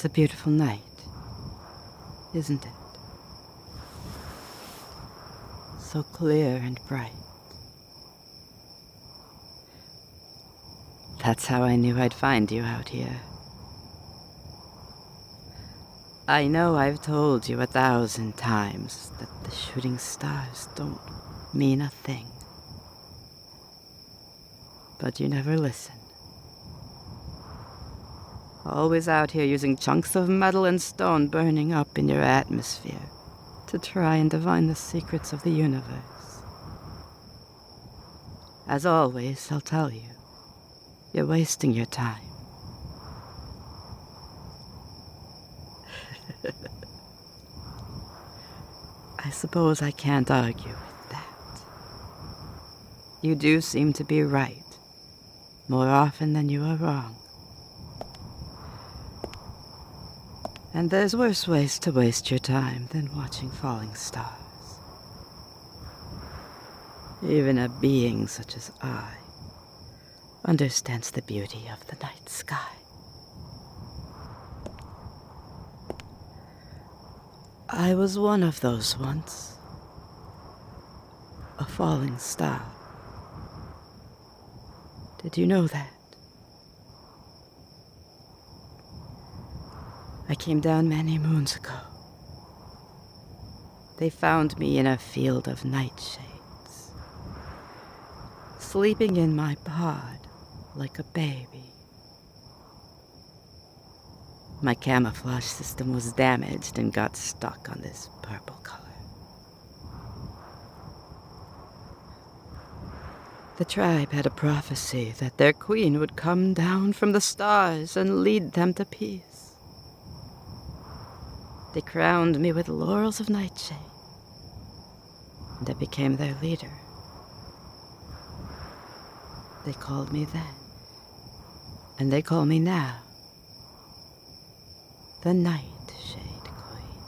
It's a beautiful night, isn't it? So clear and bright. That's how I knew I'd find you out here. I know I've told you 1,000 times that the shooting stars don't mean a thing. But you never listen. Always out here using chunks of metal and stone burning up in your atmosphere to try and divine the secrets of the universe. As always, I'll tell you, you're wasting your time. I suppose I can't argue with that. You do seem to be right, more often than you are wrong. And there's worse ways to waste your time than watching falling stars. Even a being such as I understands the beauty of the night sky. I was one of those once. A falling star. Did you know that? I came down many moons ago. They found me in a field of nightshades, sleeping in my pod like a baby. My camouflage system was damaged and got stuck on this purple color. The tribe had a prophecy that their queen would come down from the stars and lead them to peace. They crowned me with laurels of nightshade, and I became their leader. They called me then, and they call me now, the Nightshade Queen.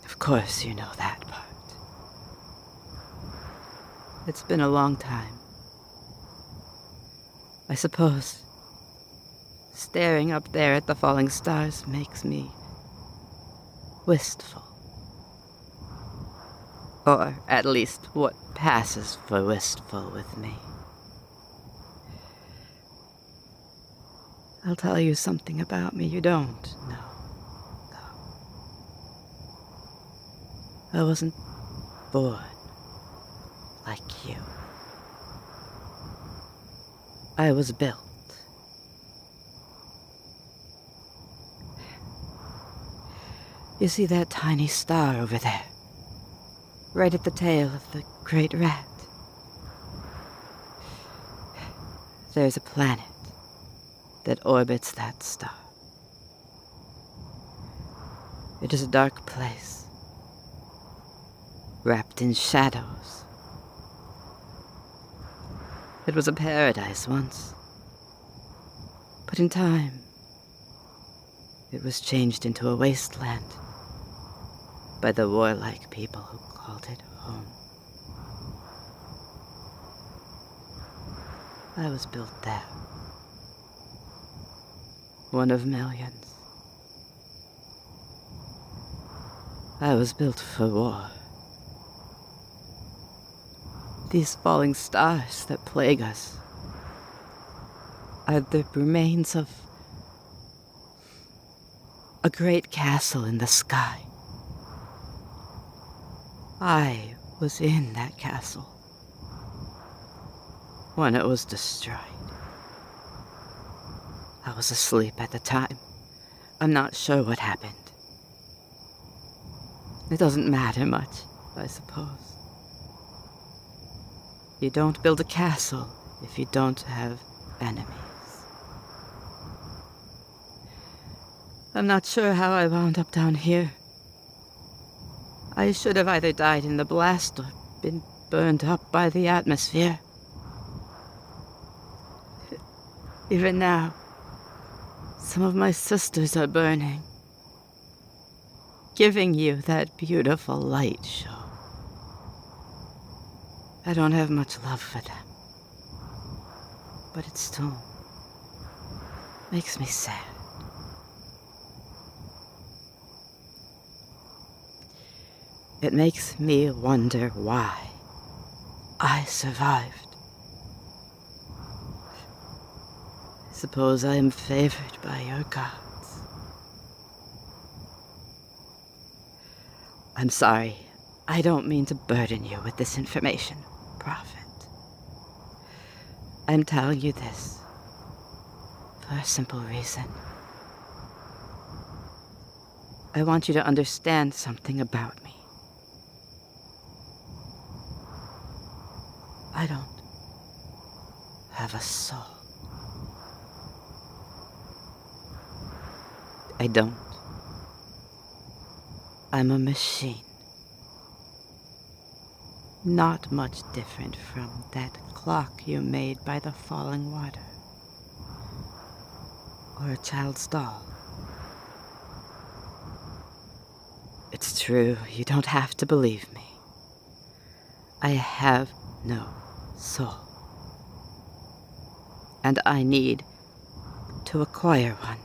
Of course you know that part. It's been a long time. I suppose staring up there at the falling stars makes me wistful. Or at least what passes for wistful with me. I'll tell you something about me you don't know, though. I wasn't born like you. I was built. You see that tiny star over there? Right at the tail of the great rat? There's a planet that orbits that star. It is a dark place, wrapped in shadows. It was a paradise once, but in time, it was changed into a wasteland by the warlike people who called it home. I was built there. One of millions. I was built for war. These falling stars that plague us are the remains of a great castle in the sky. I was in that castle when it was destroyed. I was asleep at the time. I'm not sure what happened. It doesn't matter much, I suppose. You don't build a castle if you don't have enemies. I'm not sure how I wound up down here. I should have either died in the blast or been burned up by the atmosphere. Even now, some of my sisters are burning, giving you that beautiful light show. I don't have much love for them, but it's still makes me sad. It makes me wonder why I survived. I suppose I am favored by your gods. I'm sorry. I don't mean to burden you with this information, Prophet. I'm telling you this for a simple reason. I want you to understand something about me. I don't have a soul. I don't. I'm a machine. Not much different from that clock you made by the falling water. Or a child's doll. It's true, you don't have to believe me. I have no soul. And I need to acquire one.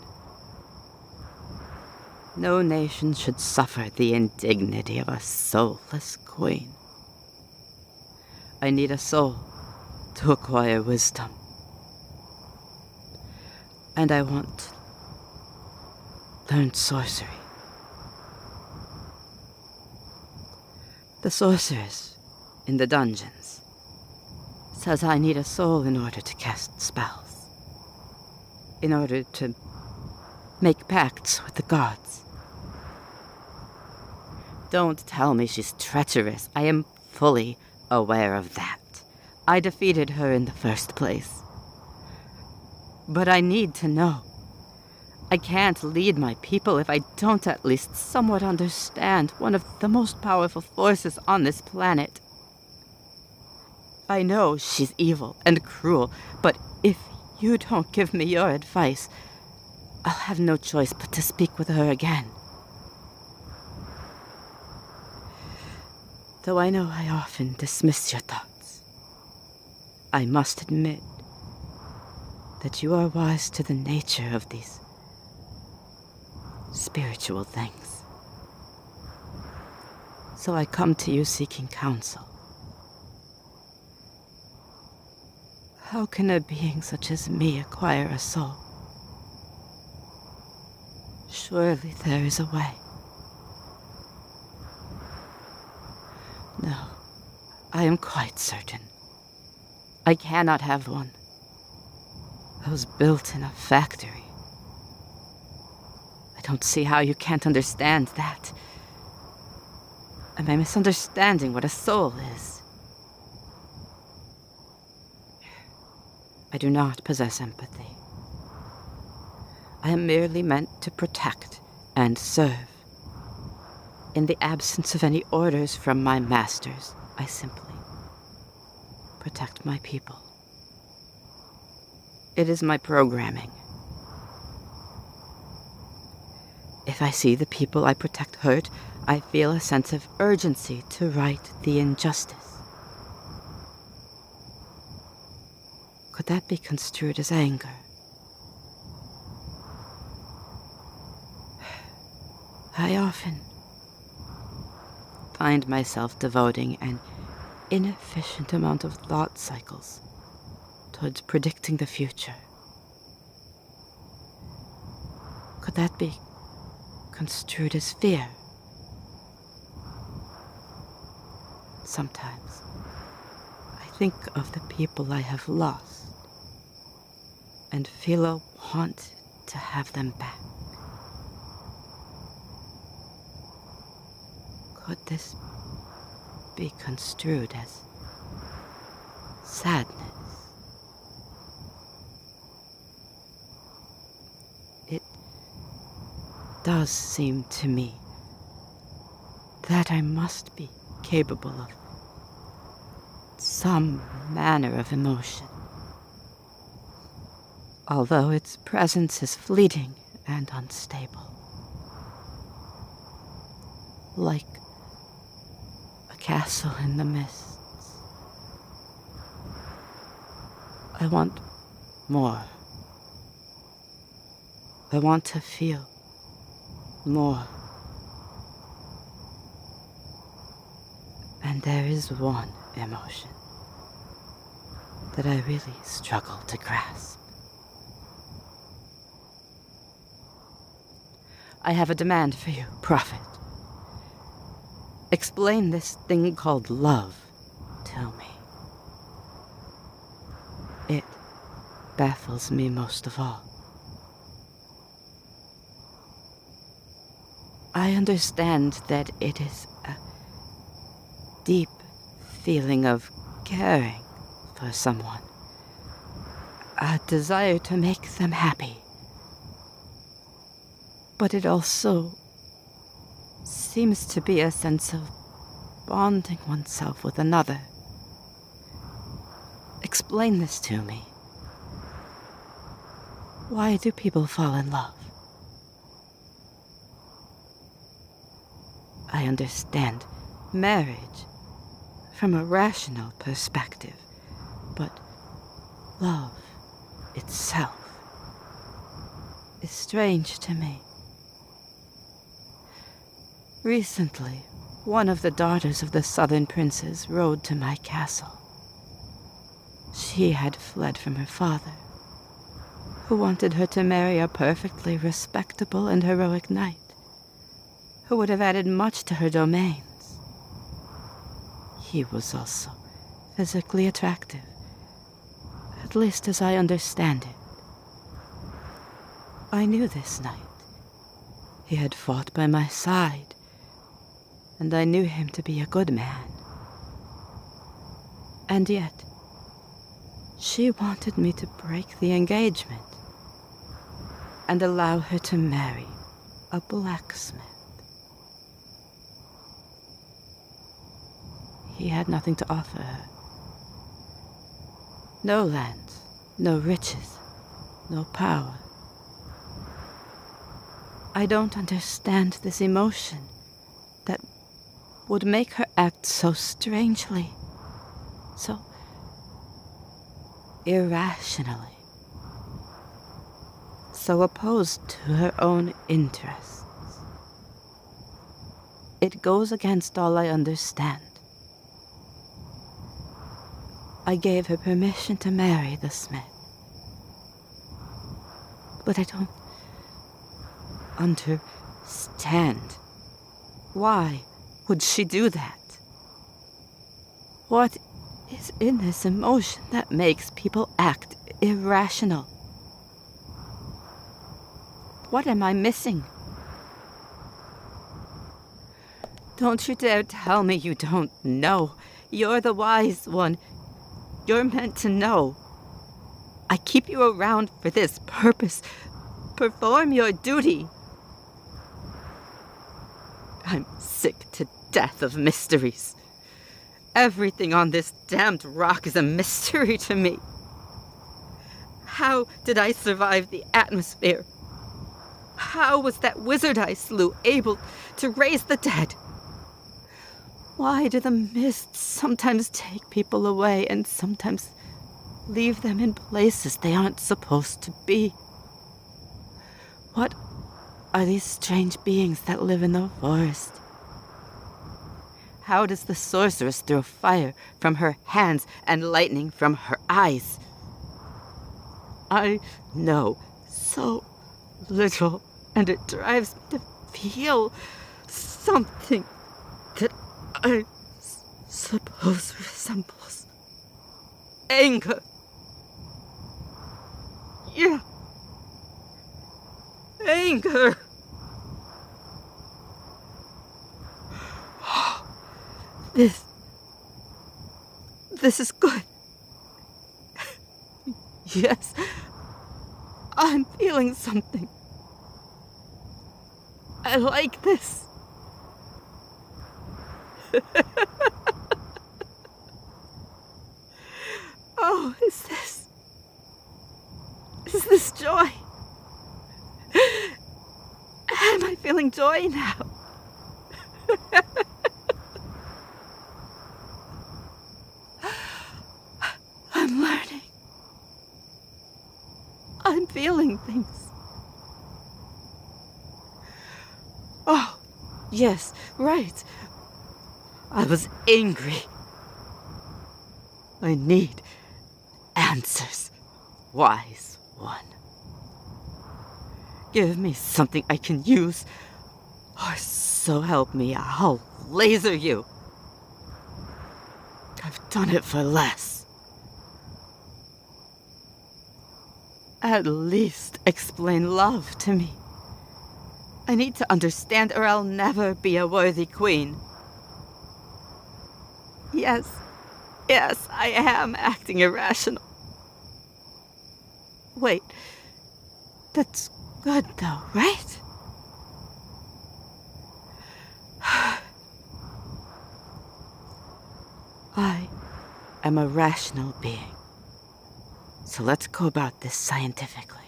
No nation should suffer the indignity of a soulless queen. I need a soul to acquire wisdom. And I want to learn sorcery. The sorceress in the dungeons says I need a soul in order to cast spells. In order to make pacts with the gods. Don't tell me she's treacherous. I am fully aware of that. I defeated her in the first place. But I need to know. I can't lead my people if I don't at least somewhat understand one of the most powerful forces on this planet. I know she's evil and cruel, but if you don't give me your advice, I'll have no choice but to speak with her again. Though I know I often dismiss your thoughts, I must admit that you are wise to the nature of these spiritual things. So I come to you seeking counsel. How can a being such as me acquire a soul? Surely there is a way. No, I am quite certain. I cannot have one. I was built in a factory. I don't see how you can't understand that. Am I misunderstanding what a soul is? I do not possess empathy. I am merely meant to protect and serve. In the absence of any orders from my masters, I simply protect my people. It is my programming. If I see the people I protect hurt, I feel a sense of urgency to right the injustice. Could that be construed as anger? I often find myself devoting an inefficient amount of thought cycles towards predicting the future. Could that be construed as fear? Sometimes I think of the people I have lost and feel a want to have them back. Could this be construed as sadness? It does seem to me that I must be capable of some manner of emotion, although its presence is fleeting and unstable, like a castle in the mists. I want more. I want to feel more. And there is one emotion that I really struggle to grasp. I have a demand for you, Prophet. Explain this thing called love to me. It baffles me most of all. I understand that it is a deep feeling of caring for someone, a desire to make them happy. But it also seems to be a sense of bonding oneself with another. Explain this to me. Why do people fall in love? I understand marriage from a rational perspective, but love itself is strange to me. Recently, one of the daughters of the southern princes rode to my castle. She had fled from her father, who wanted her to marry a perfectly respectable and heroic knight, who would have added much to her domains. He was also physically attractive, at least as I understand it. I knew this knight. He had fought by my side, and I knew him to be a good man. And yet, she wanted me to break the engagement and allow her to marry a blacksmith. He had nothing to offer her. No lands, no riches, no power. I don't understand this emotion that would make her act so strangely, so irrationally, so opposed to her own interests. It goes against all I understand. I gave her permission to marry the smith, but I don't understand. Why would she do that? What is in this emotion that makes people act irrational? What am I missing? Don't you dare tell me you don't know. You're the wise one. You're meant to know. I keep you around for this purpose. Perform your duty. I'm sick to death of mysteries. Everything on this damned rock is a mystery to me. How did I survive the atmosphere? How was that wizard I slew able to raise the dead? Why do the mists sometimes take people away and sometimes leave them in places they aren't supposed to be? What are these strange beings that live in the forest? How does the sorceress throw fire from her hands and lightning from her eyes? I know so little, and it drives me to feel something that I suppose resembles anger. Yeah. Anger. This is good. Yes, I'm feeling something. I like this. Oh, is this joy? Am I feeling joy now? I'm learning. I'm feeling things. Yes, right. I was angry. I need answers, wise one. Give me something I can use, or so help me, I'll laser you. I've done it for less. At least explain love to me. I need to understand, or I'll never be a worthy queen. Yes, I am acting irrational. Wait, that's good though, right? I am a rational being. So let's go about this scientifically.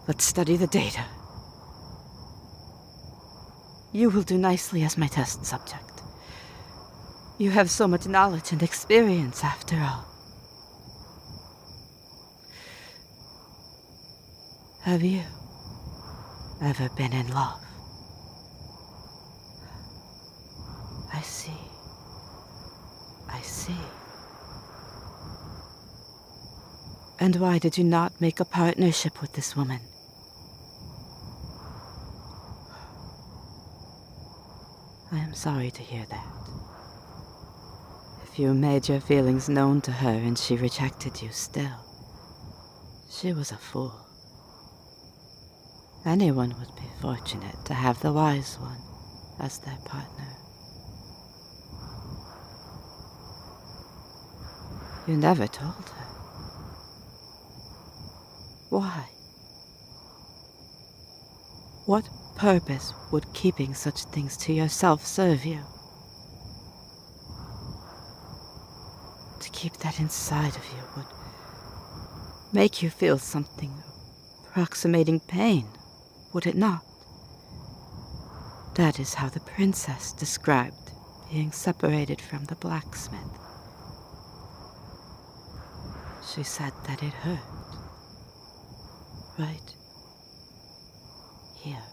Let's study the data. You will do nicely as my test subject. You have so much knowledge and experience, after all. Have you ever been in love? I see. And why did you not make a partnership with this woman? I am sorry to hear that. If you made your feelings known to her and she rejected you still, she was a fool. Anyone would be fortunate to have the wise one as their partner. You never told her. Why? What purpose would keeping such things to yourself serve you? To keep that inside of you would make you feel something approximating pain, would it not? That is how the princess described being separated from the blacksmith. She said that it hurt. Right here.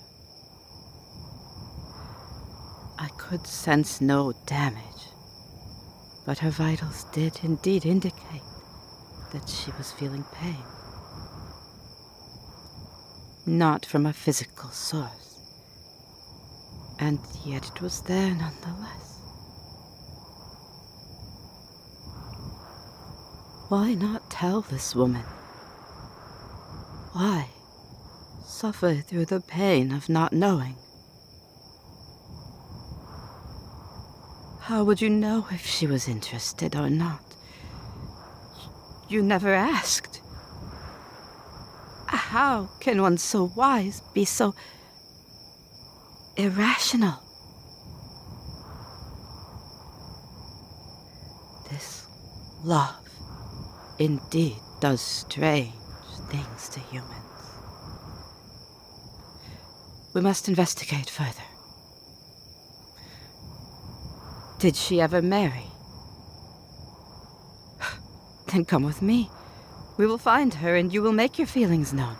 I could sense no damage, but her vitals did indeed indicate that she was feeling pain. Not from a physical source, and yet it was there nonetheless. Why not tell this woman? Why suffer through the pain of not knowing? How would you know if she was interested or not? You never asked. How can one so wise be so irrational? This love indeed does strange things to humans. We must investigate further. Did she ever marry? Then come with me. We will find her and you will make your feelings known.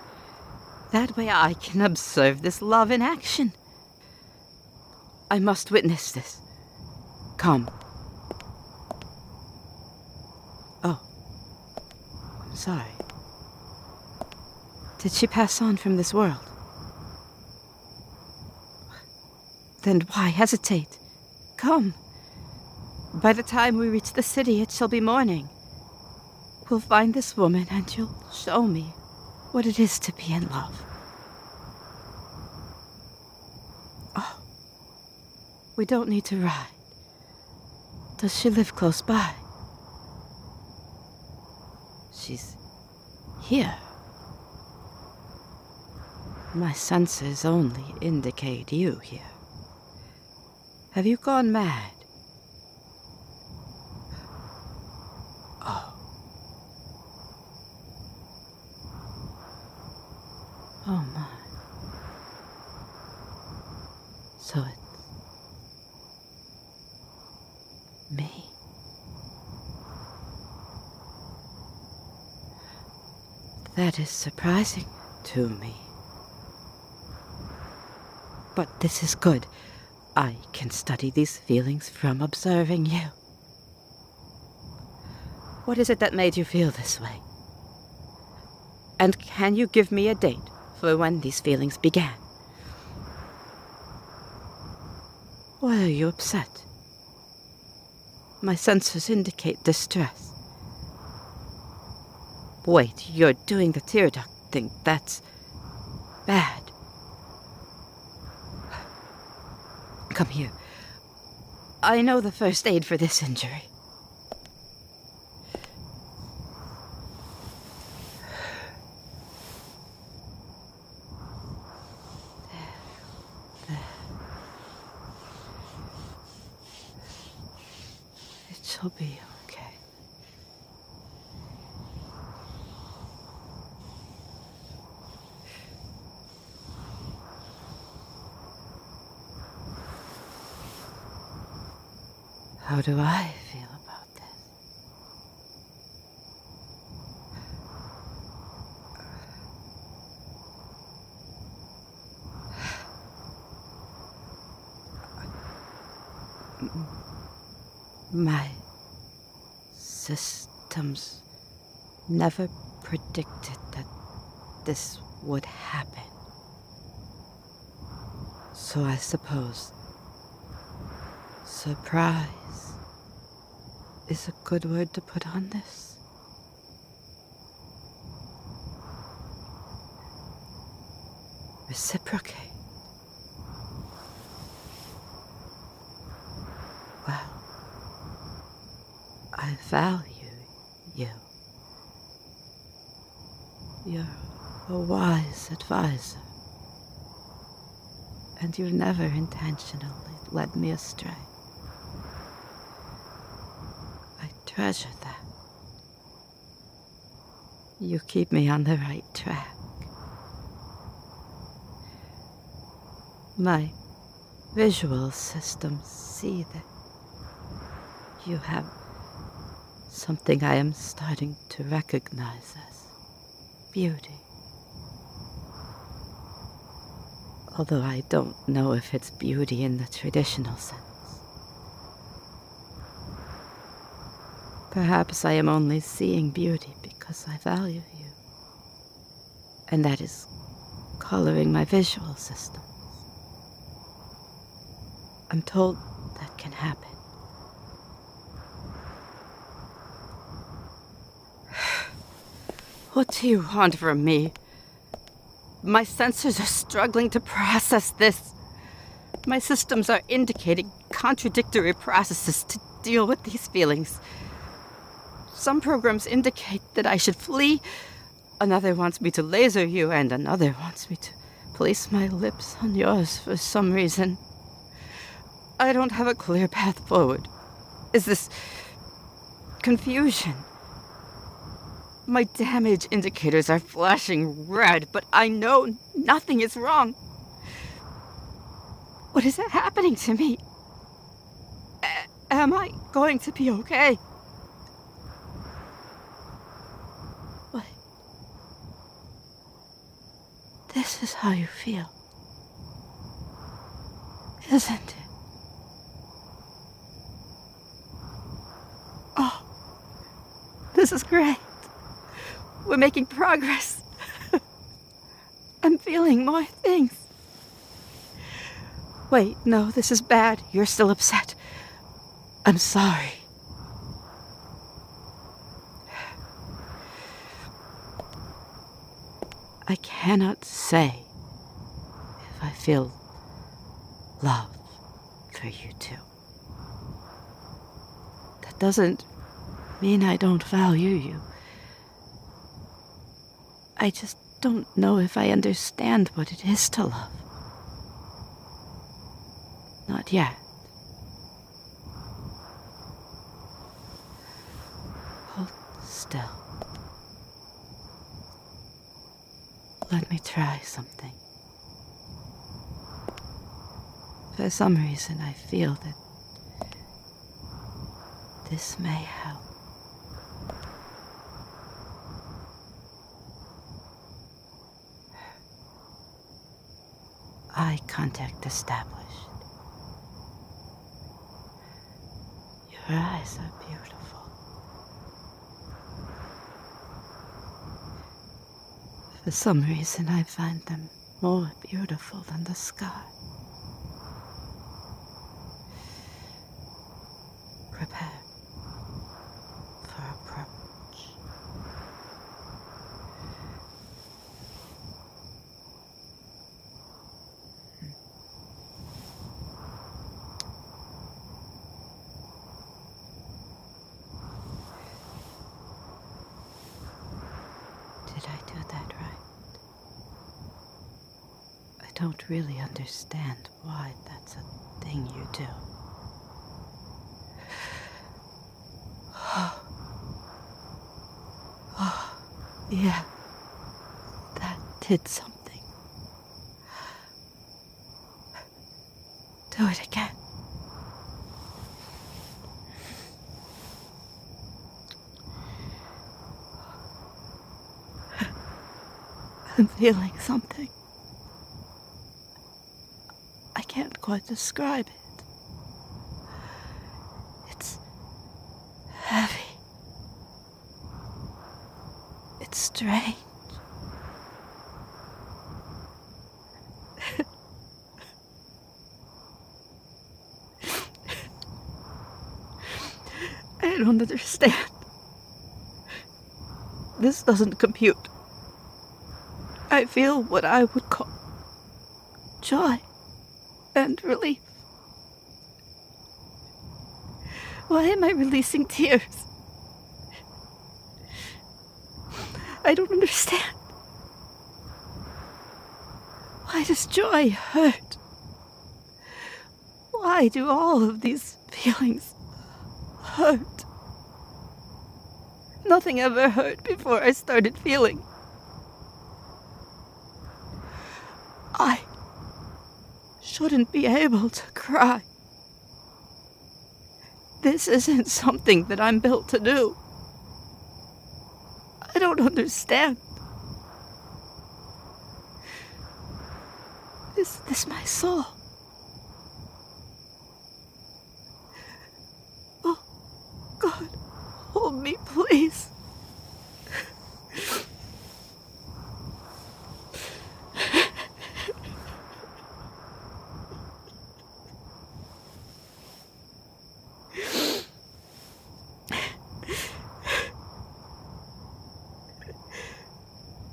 That way I can observe this love in action. I must witness this. Come. Oh. I'm sorry. Did she pass on from this world? Then why hesitate? Come. By the time we reach the city, it shall be morning. We'll find this woman and you'll show me what it is to be in love. Oh. We don't need to ride. Does she live close by? She's here. My senses only indicate you here. Have you gone mad? Oh. Oh my. So it's me. That is surprising to me. But this is good. I can study these feelings from observing you. What is it that made you feel this way? And can you give me a date for when these feelings began? Why are you upset? My sensors indicate distress. Wait, you're doing the tear duct thing. That's bad. Come here. I know the first aid for this injury. There. It'll be okay. How do I feel about this? My systems never predicted that this would happen. So I suppose surprise is a good word to put on this. Reciprocate. Well, I value you. You're a wise advisor, and you never intentionally led me astray. I treasure that. You keep me on the right track. My visual systems see that you have something I am starting to recognize as beauty. Although I don't know if it's beauty in the traditional sense. Perhaps I am only seeing beauty because I value you. And that is coloring my visual systems. I'm told that can happen. What do you want from me? My sensors are struggling to process this. My systems are indicating contradictory processes to deal with these feelings. Some programs indicate that I should flee. Another wants me to laser you, and another wants me to place my lips on yours for some reason. I don't have a clear path forward. Is this confusion? My damage indicators are flashing red, but I know nothing is wrong. What is happening to me? Am I going to be okay? What? This is how you feel, isn't it? Oh, this is great. We're making progress. I'm feeling more things. Wait, no, this is bad. You're still upset. I'm sorry. I cannot say if I feel love for you two. That doesn't mean I don't value you. I just don't know if I understand what it is to love. Not yet. Hold still. Let me try something. For some reason, I feel that this may help. eye contact established. Your eyes are beautiful. For some reason, I find them more beautiful than the sky. Prepare for approach. Did I do that right? I don't really understand why that's a thing you do. Oh, yeah. That did something. Do it again. I'm feeling something. I can't quite describe it. It's heavy. It's strange. I don't understand. This doesn't compute. I feel what I would call joy and relief. Why am I releasing tears? I don't understand. Why does joy hurt? Why do all of these feelings hurt? Nothing ever hurt before I started feeling. I shouldn't be able to cry. This isn't something that I'm built to do. I don't understand. Is this my soul? Oh, God, hold me, please.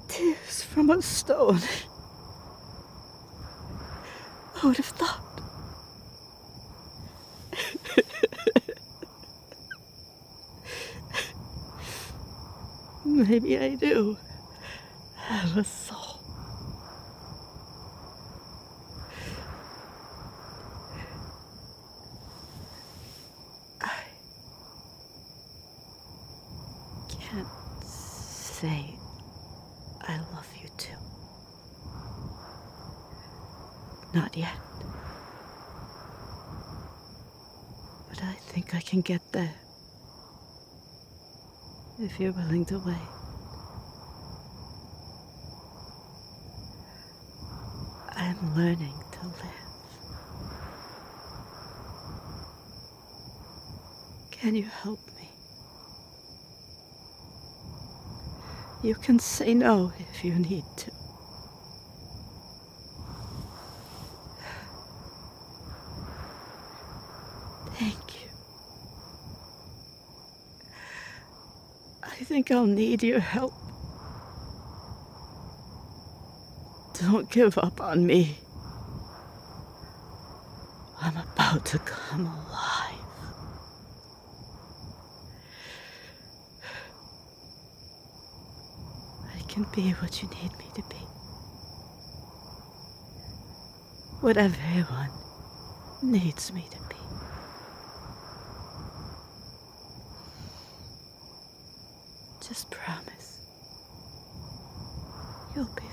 Tears from a stone. I would have thought. Maybe I do have a soul. I can't say I love you too. Not yet. But I think I can get there. If you're willing to wait. I'm learning to live. Can you help me? You can say no if you need to. Thank you. I think I'll need your help. Don't give up on me. I'm about to come alive. I can be what you need me to be. What everyone needs me to be. Just promise. You'll be